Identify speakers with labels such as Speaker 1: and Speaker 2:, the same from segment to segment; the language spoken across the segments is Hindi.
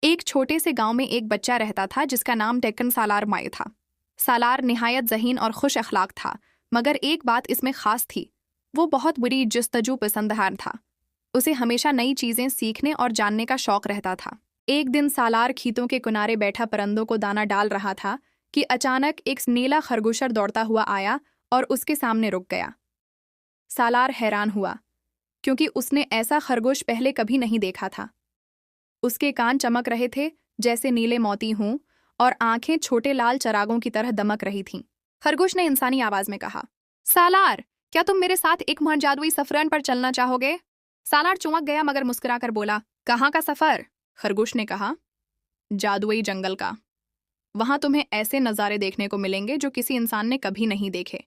Speaker 1: एक छोटे से गांव में एक बच्चा रहता था जिसका नाम डेक्कन सालार माई था। सालार निहायत ज़हीन और खुश अखलाक था, मगर एक बात इसमें खास थी। वो बहुत बुरी जस्तजू पसंदहार था। उसे हमेशा नई चीज़ें सीखने और जानने का शौक रहता था। एक दिन सालार खीतों के किनारे बैठा परिंदों को दाना डाल रहा था कि अचानक एक नीला खरगोशर दौड़ता हुआ आया और उसके सामने रुक गया। सालार हैरान हुआ, क्योंकि उसने ऐसा खरगोश पहले कभी नहीं देखा था। उसके कान चमक रहे थे जैसे नीले मोती हों, और आंखें छोटे लाल चरागों की तरह दमक रही थीं। खरगोश ने इंसानी आवाज में कहा, सालार, क्या तुम मेरे साथ एक महान जादुई सफरन पर चलना चाहोगे? सालार चौंक गया मगर मुस्कुराकर बोला, कहाँ का सफर? खरगोश ने कहा, जादुई जंगल का। वहां तुम्हें ऐसे नज़ारे देखने को मिलेंगे जो किसी इंसान ने कभी नहीं देखे।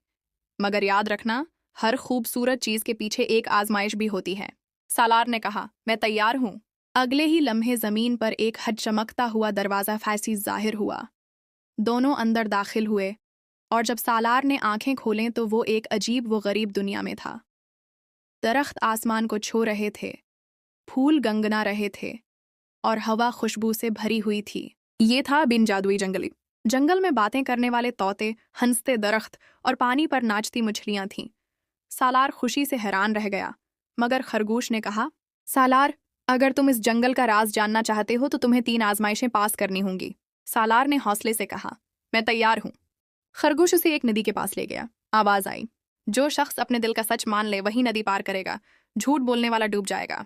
Speaker 1: मगर याद रखना, हर खूबसूरत चीज के पीछे एक आजमाइश भी होती है। सालार ने कहा, मैं तैयार हूं। अगले ही लम्हे जमीन पर एक चमकता हुआ दरवाजा फैसी जाहिर हुआ। दोनों अंदर दाखिल हुए, और जब सालार ने आंखें खोलें तो वो एक अजीब व गरीब दुनिया में था। दरख्त आसमान को छू रहे थे, फूल गंगना रहे थे, और हवा खुशबू से भरी हुई थी। ये था बिन जादुई जंगली। जंगल में बातें करने वाले तोते, हंसते दरख्त और पानी पर नाचती मछलियां थीं। सालार खुशी से हैरान रह गया, मगर खरगोश ने कहा, सालार, अगर तुम इस जंगल का राज जानना चाहते हो तो तुम्हें 3 आजमाइशें पास करनी होंगी। सालार ने हौसले से कहा, मैं तैयार हूं। खरगोश उसे एक नदी के पास ले गया। आवाज आई, जो शख्स अपने दिल का सच मान ले वही नदी पार करेगा, झूठ बोलने वाला डूब जाएगा।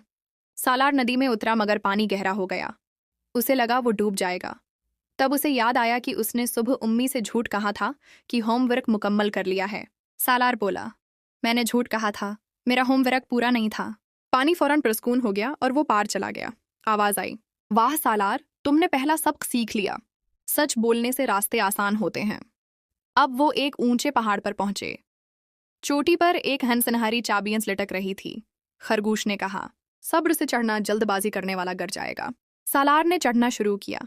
Speaker 1: सालार नदी में उतरा मगर पानी गहरा हो गया। उसे लगा वो डूब जाएगा। तब उसे याद आया कि उसने सुबह उम्मी से झूठ कहा था कि होमवर्क मुकम्मल कर लिया है। सालार बोला, मैंने झूठ कहा था, मेरा होमवर्क पूरा नहीं था। पानी फौरन पुरस्कून हो गया और वो पार चला गया। आवाज आई, वाह सालार, तुमने पहला सबक सीख लिया। सच बोलने से रास्ते आसान होते हैं। अब वो एक ऊंचे पहाड़ पर पहुंचे। चोटी पर एक हंसनहारी चाबियां लटक रही थी। खरगोश ने कहा, सब्र से चढ़ना जल्दबाजी करने वाला गर जाएगा। सालार ने चढ़ना शुरू किया।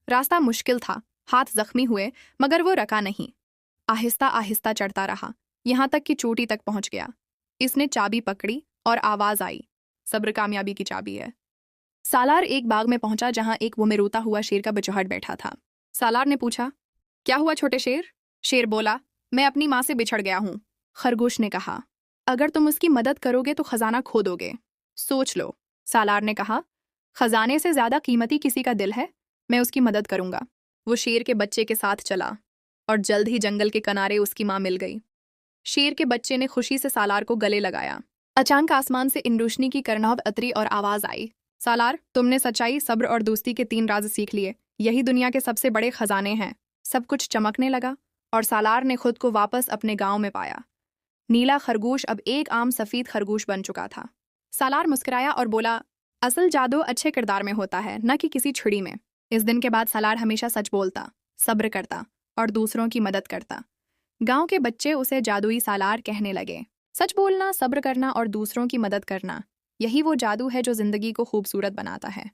Speaker 1: रास्ता मुश्किल था, हाथ जख्मी हुए, मगर वो रका नहीं। आहिस्ता आहिस्ता चढ़ता रहा, यहां तक कि चोटी तक पहुंच गया। इसने चाबी पकड़ी और आवाज आई, सब्र कामयाबी की चाबी है। सालार एक बाग में पहुंचा जहां एक वो में रोता हुआ शेर का बचौहट बैठा था। सालार ने पूछा, क्या हुआ छोटे शेर? शेर बोला, मैं अपनी माँ से बिछड़ गया हूं। खरगोश ने कहा, अगर तुम उसकी मदद करोगे तो खजाना खो दोगे। सोच लो। सालार ने कहा, खजाने से ज्यादा कीमती किसी का दिल है, मैं उसकी मदद करूंगा। वो शेर के बच्चे के साथ चला, और जल्द ही जंगल के किनारे उसकी माँ मिल गई। शेर के बच्चे ने खुशी से सालार को गले लगाया। अचानक आसमान से इन रोशनी की करनौब अतरी और आवाज आई, सालार, तुमने सच्चाई, सब्र और दोस्ती के 3 राज सीख लिए। यही दुनिया के सबसे बड़े खजाने हैं। सब कुछ चमकने लगा, और सालार ने खुद को वापस अपने गांव में पाया। नीला खरगोश अब एक आम सफेद खरगोश बन चुका था। सालार मुस्कुराया और बोला, असल जादू अच्छे किरदार में होता है, न कि किसी छुड़ी में। इस दिन के बाद सालार हमेशा सच बोलता, सब्र करता और दूसरों की मदद करता। गांव के बच्चे उसे जादुई सालार कहने लगे। सच बोलना, सब्र करना और दूसरों की मदद करना, यही वो जादू है जो जिंदगी को खूबसूरत बनाता है।